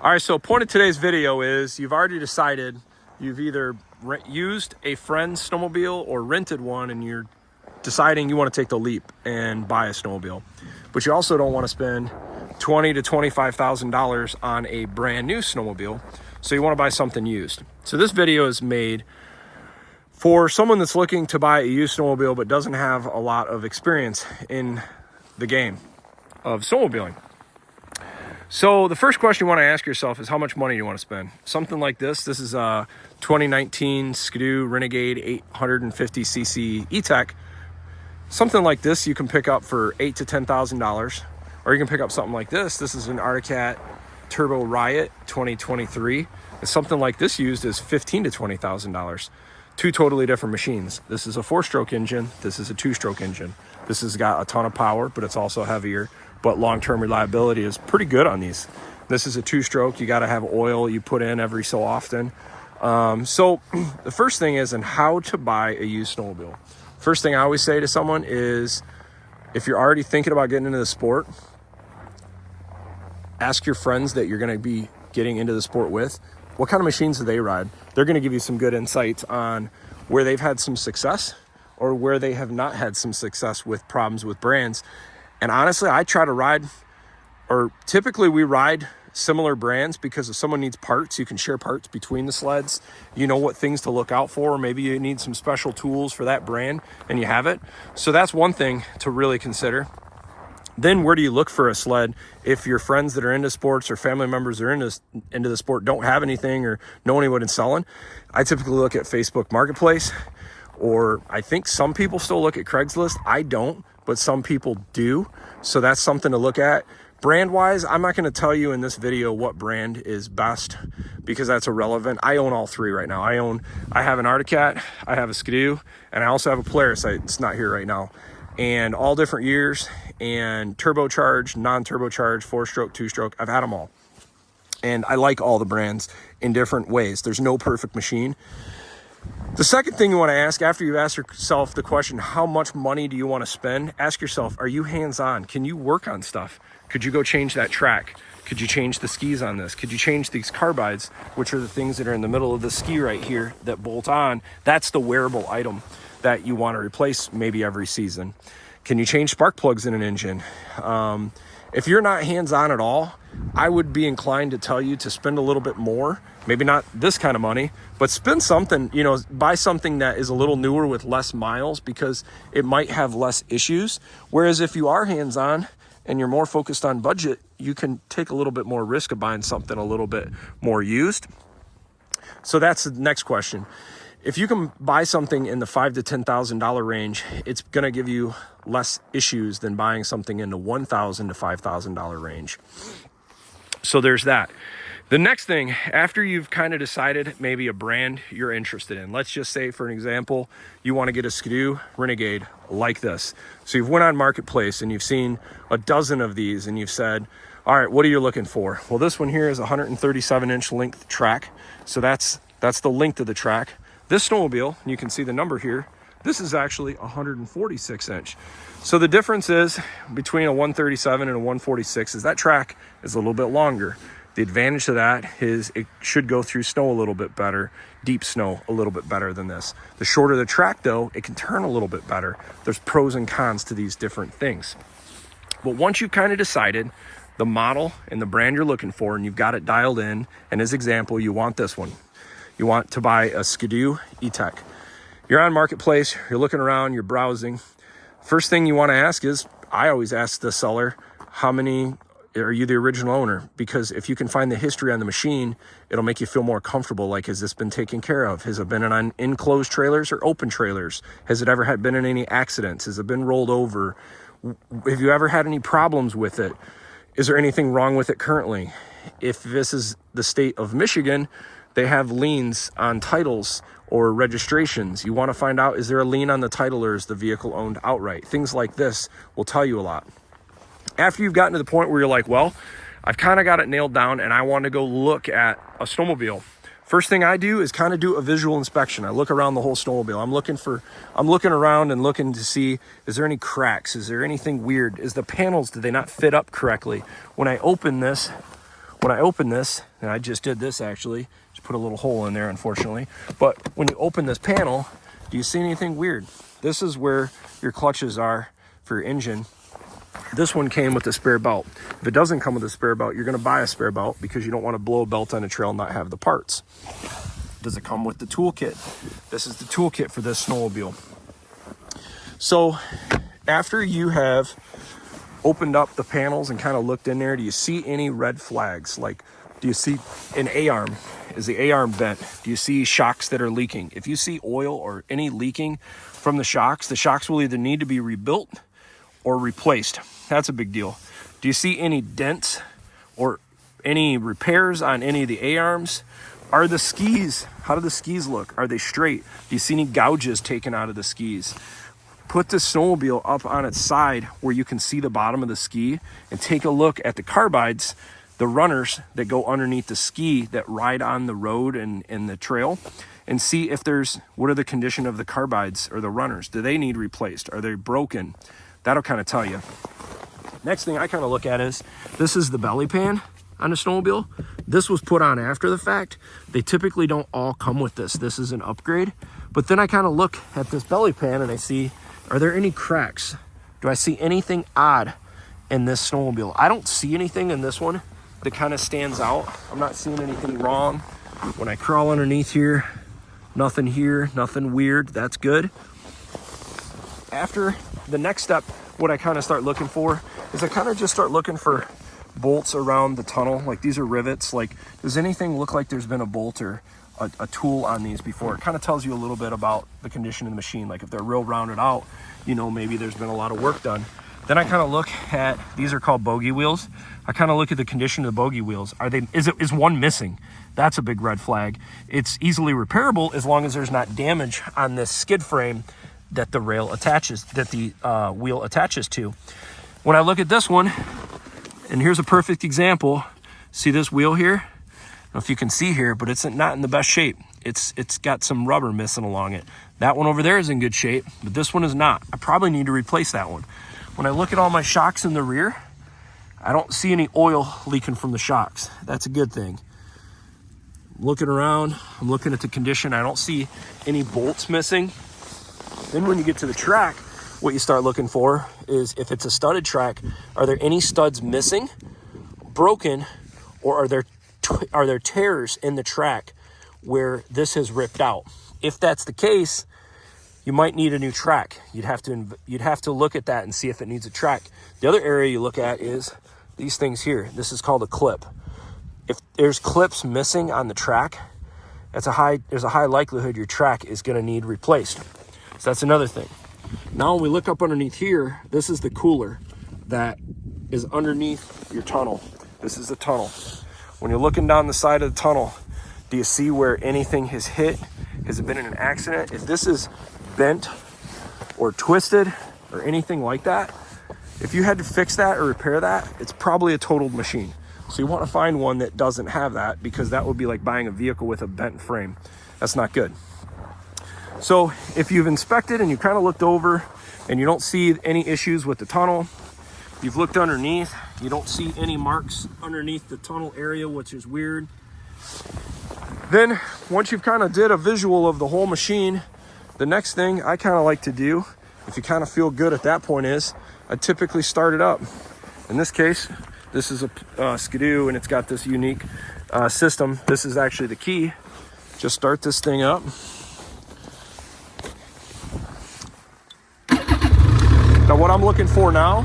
All right, so point of today's video is you've already decided you've either used a friend's snowmobile or rented one, and you're deciding you want to take the leap and buy a snowmobile. But you also don't want to spend $20,000 to $25,000 on a brand new snowmobile, so you want to buy something used. So this video is made for someone that's looking to buy a used snowmobile but doesn't have a lot of experience in the game of snowmobiling. So the first question you want to ask yourself is how much money you want to spend. Something like this is a 2019 Skidoo Renegade 850cc E-Tech. Something like this you can pick up for $8,000 to $10,000, or you can pick up something like this. This is an Arctic Cat Turbo Riot 2023. And something like this used is $15,000 to $20,000. Two totally different machines. This is a 4-stroke engine. This is a 2-stroke engine. This has got a ton of power, but it's also heavier. But long-term reliability is pretty good on these. This is a 2-stroke. You got to have oil you put in every so often. So the first thing is, and how to buy a used snowmobile. First thing I always say to someone is, if you're already thinking about getting into the sport, ask your friends that you're going to be getting into the sport with, what kind of machines do they ride? They're going to give you some good insights on where they've had some success or where they have not had some success with problems with brands. And honestly, I try to ride, or typically we ride similar brands, because if someone needs parts, you can share parts between the sleds. You know what things to look out for. Maybe you need some special tools for that brand and you have it. So that's one thing to really consider. Then where do you look for a sled? If your friends that are into sports or family members that are into the sport don't have anything or know anyone is selling, I typically look at Facebook Marketplace, or I think some people still look at Craigslist. I don't, but some people do. So that's something to look at. Brand wise, I'm not going to tell you in this video what brand is best, because that's irrelevant. I own all three right now. I have an Arctic Cat, I have a Skidoo, and I also have a Polaris. It's not here right now. And all different years, and turbocharged, non-turbocharged, 4-stroke, 2-stroke. I've had them all. And I like all the brands in different ways. There's no perfect machine. The second thing you want to ask, after you've asked yourself the question, how much money do you want to spend? Ask yourself, are you hands-on? Can you work on stuff? Could you go change that track? Could you change the skis on this? Could you change these carbides, which are the things that are in the middle of the ski right here that bolt on? That's the wearable item that you want to replace maybe every season. Can you change spark plugs in an engine? If you're not hands-on at all, I would be inclined to tell you to spend a little bit more. Maybe not this kind of money, but spend something, buy something that is a little newer with less miles, because it might have less issues. Whereas if you are hands-on and you're more focused on budget, you can take a little bit more risk of buying something a little bit more used. So that's the next question. If you can buy something in the $5,000 to $10,000 range, it's going to give you less issues than buying something in the $1,000 to $5,000 range. So there's that. The next thing, after you've kind of decided maybe a brand you're interested in, let's just say, for an example, you want to get a Skidoo Renegade like this. So you've went on Marketplace and you've seen a dozen of these and you've said, all right, what are you looking for? Well, this one here is a 137-inch length track. So that's the length of the track. This snowmobile, and you can see the number here, this is actually 146-inch. So the difference is between a 137 and a 146 is that track is a little bit longer. The advantage to that is it should go through snow a little bit better, deep snow a little bit better than this. The shorter the track, though, it can turn a little bit better. There's pros and cons to these different things. But once you've kind of decided the model and the brand you're looking for, and you've got it dialed in, and as example, you want this one. You want to buy a Skidoo E-Tech. You're on Marketplace, you're looking around, you're browsing. First thing you want to ask is, I always ask the seller, how many are you the original owner? Because if you can find the history on the machine, it'll make you feel more comfortable. Like, has this been taken care of? Has it been on enclosed trailers or open trailers? Has it ever been in any accidents? Has it been rolled over? Have you ever had any problems with it? Is there anything wrong with it currently? If this is the state of Michigan, they have liens on titles or registrations. You want to find out, is there a lien on the title, or is the vehicle owned outright? Things like this will tell you a lot. After you've gotten to the point where you're like, well, I've kind of got it nailed down and I want to go look at a snowmobile. First thing I do is kind of do a visual inspection. I look around the whole snowmobile. I'm looking around and looking to see, is there any cracks? Is there anything weird? Is the panels, did they not fit up correctly? When I open this, When I open this, and I just did this actually, just put a little hole in there unfortunately, but when you open this panel, do you see anything weird? This is where your clutches are for your engine. This one came with a spare belt. If it doesn't come with a spare belt, you're gonna buy a spare belt because you don't wanna blow a belt on a trail and not have the parts. Does it come with the toolkit? This is the toolkit for this snowmobile. So after you have opened up the panels and kind of looked in there, do you see any red flags? Like, do you see an A-arm? Is the A-arm bent? Do you see shocks that are leaking? If you see oil or any leaking from the shocks will either need to be rebuilt or replaced. That's a big deal. Do you see any dents or any repairs on any of the A-arms? Are the skis, how do the skis look? Are they straight? Do you see any gouges taken out of the skis? Put the snowmobile up on its side where you can see the bottom of the ski and take a look at the carbides, the runners that go underneath the ski that ride on the road and the trail, and see if what are the condition of the carbides or the runners? Do they need replaced? Are they broken? That'll kind of tell you. Next thing I kind of look at is, this is the belly pan on a snowmobile. This was put on after the fact. They typically don't all come with this. This is an upgrade. But then I kind of look at this belly pan and I see, are there any cracks? Do I see anything odd in this snowmobile? I don't see anything in this one that kind of stands out. I'm not seeing anything wrong. When I crawl underneath here, nothing weird. That's good. After the next step, what I kind of start looking for is I kind of just start looking for bolts around the tunnel. Like, these are rivets. Like, does anything look like there's been a bolt or a tool on these before? It kind of tells you a little bit about the condition of the machine. Like, if they're real rounded out, you know, maybe there's been a lot of work done. Then I kind of look at, these are called bogey wheels. I kind of look at the condition of the bogey wheels. Is one missing? That's a big red flag. It's easily repairable as long as there's not damage on this skid frame that the wheel attaches to. When I look at this one, and here's a perfect example. See this wheel here? I don't know if you can see here, but it's not in the best shape. It's got some rubber missing along it. That one over there is in good shape, but this one is not. I probably need to replace that one. When I look at all my shocks in the rear, I don't see any oil leaking from the shocks. That's a good thing. Looking around, I'm looking at the condition. I don't see any bolts missing. Then when you get to the track, what you start looking for is, if it's a studded track, are there any studs missing, broken, or are there tears in the track where this has ripped out? If that's the case, you might need a new track. You'd have to look at that and see if it needs a track. The other area you look at is these things here. This is called a clip. If there's clips missing on the track, there's a high likelihood your track is going to need replaced. So that's another thing. Now when we look up underneath here, this is the cooler that is underneath your tunnel. This is the tunnel. When you're looking down the side of the tunnel, do you see where anything has hit? Has it been in an accident? If this is bent or twisted or anything like that, if you had to fix that or repair that, it's probably a totaled machine. So you want to find one that doesn't have that, because that would be like buying a vehicle with a bent frame. That's not good. So if you've inspected and you kind of looked over and you don't see any issues with the tunnel, you've looked underneath, you don't see any marks underneath the tunnel area, which is weird. Then once you've kind of did a visual of the whole machine, the next thing I kind of like to do, if you kind of feel good at that point, is I typically start it up. In this case, this is a Skidoo, and it's got this unique system. This is actually the key. Just start this thing up. Now what I'm looking for now,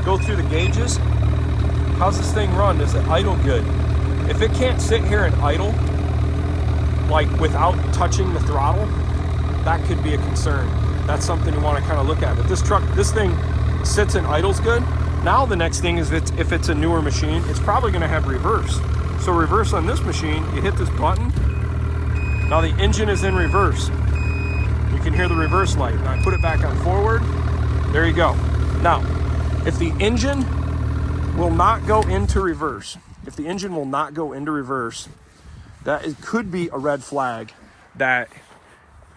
go through the gauges. How's this thing run? Does it idle good? If it can't sit here and idle, like without touching the throttle, that could be a concern. That's something you want to kind of look at. If this thing sits and idles good, now the next thing is if it's a newer machine, it's probably going to have reverse. So reverse on this machine, you hit this button. Now the engine is in reverse. You can hear the reverse light. Now I put it back on forward. There you go. Now, if the engine will not go into reverse, could be a red flag that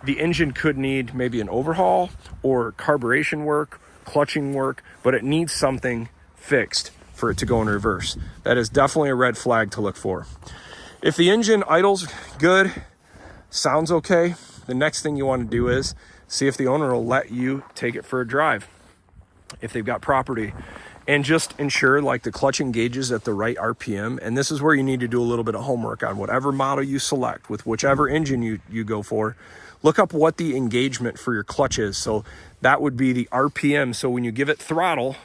the engine could need maybe an overhaul or carburation work, clutching work, but it needs something fixed for it to go in reverse. That is definitely a red flag to look for. If the engine idles good, sounds okay, the next thing you want to do is see if the owner will let you take it for a drive, if they've got property. And just ensure like the clutch engages at the right RPM. And this is where you need to do a little bit of homework on whatever model you select with whichever engine you go for. Look up what the engagement for your clutch is. So that would be the RPM. So when you give it throttle,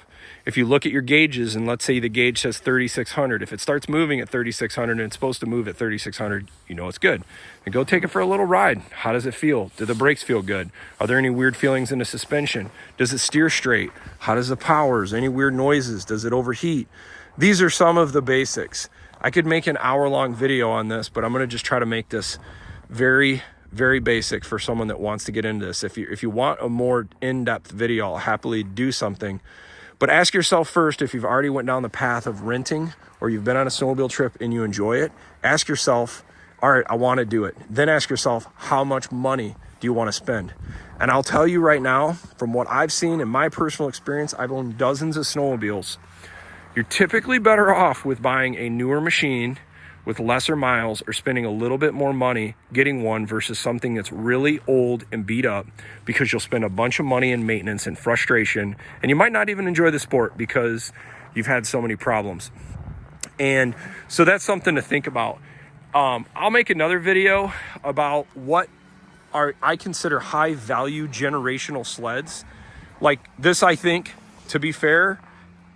if you look at your gauges and let's say the gauge says 3,600, if it starts moving at 3,600 and it's supposed to move at 3,600, you know it's good. And go take it for a little ride. How does it feel? Do the brakes feel good? Are there any weird feelings in the suspension? Does it steer straight? How does the powers? Any weird noises? Does it overheat? These are some of the basics. I could make an hour-long video on this, but I'm going to just try to make this very basic for someone that wants to get into this. If you want a more in-depth video, I'll happily do something. But ask yourself first, if you've already went down the path of renting or you've been on a snowmobile trip and you enjoy it, ask yourself, all right, I want to do it. Then ask yourself, how much money do you want to spend? And I'll tell you right now, from what I've seen in my personal experience, I've owned dozens of snowmobiles. You're typically better off with buying a newer machine with lesser miles or spending a little bit more money getting one versus something that's really old and beat up, because you'll spend a bunch of money in maintenance and frustration, and you might not even enjoy the sport because you've had so many problems. And so that's something to think about. I'll make another video about what I consider high value generational sleds. Like this, I think, to be fair,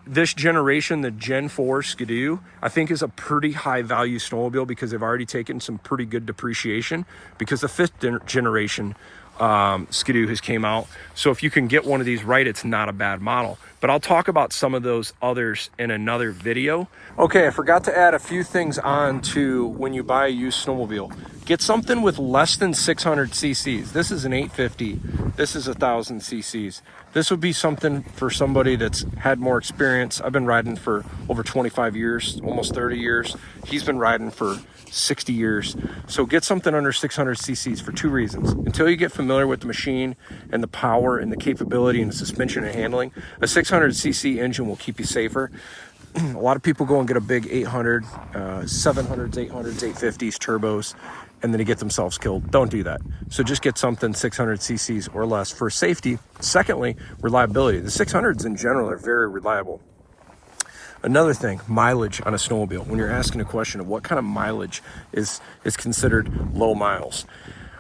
this generation, the Gen 4 Skidoo, I think is a pretty high value snowmobile because they've already taken some pretty good depreciation because the 5th generation Skidoo has came out. So if you can get one of these right, it's not a bad model. But I'll talk about some of those others in another video. Okay, I forgot to add a few things on to when you buy a used snowmobile. Get something with less than 600 cc's. This is an 850. This is 1,000 cc's. This would be something for somebody that's had more experience. I've been riding for over 25 years, almost 30 years. He's been riding for 60 years. So get something under 600 cc's for two reasons. Until you get familiar with the machine and the power and the capability and the suspension and handling, a 600 cc engine will keep you safer. A lot of people go and get a big 800, 700s, 800s, 850s, turbos, and then they get themselves killed. Don't do that. So just get something 600 cc's or less for safety. Secondly, reliability. The 600s in general are very reliable. Another thing, mileage on a snowmobile. When you're asking a question of what kind of mileage is considered low miles.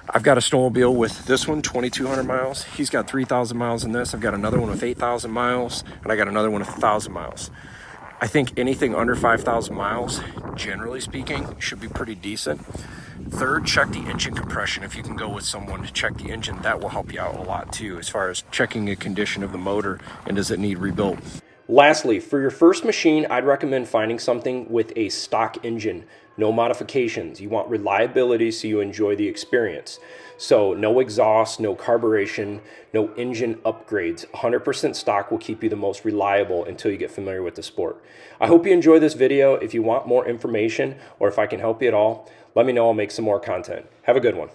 I've got a snowmobile with this one, 2,200 miles. He's got 3,000 miles in this. I've got another one with 8,000 miles, and I got another one with 1,000 miles. I think anything under 5,000 miles, generally speaking, should be pretty decent. Third, check the engine compression. If you can go with someone to check the engine, that will help you out a lot too, as far as checking the condition of the motor and does it need rebuilt. Lastly, for your first machine, I'd recommend finding something with a stock engine, no modifications. You want reliability so you enjoy the experience. So no exhaust, no carburation, no engine upgrades. 100% stock will keep you the most reliable until you get familiar with the sport. I hope you enjoy this video. If you want more information or if I can help you at all, let me know. I'll make some more content. Have a good one.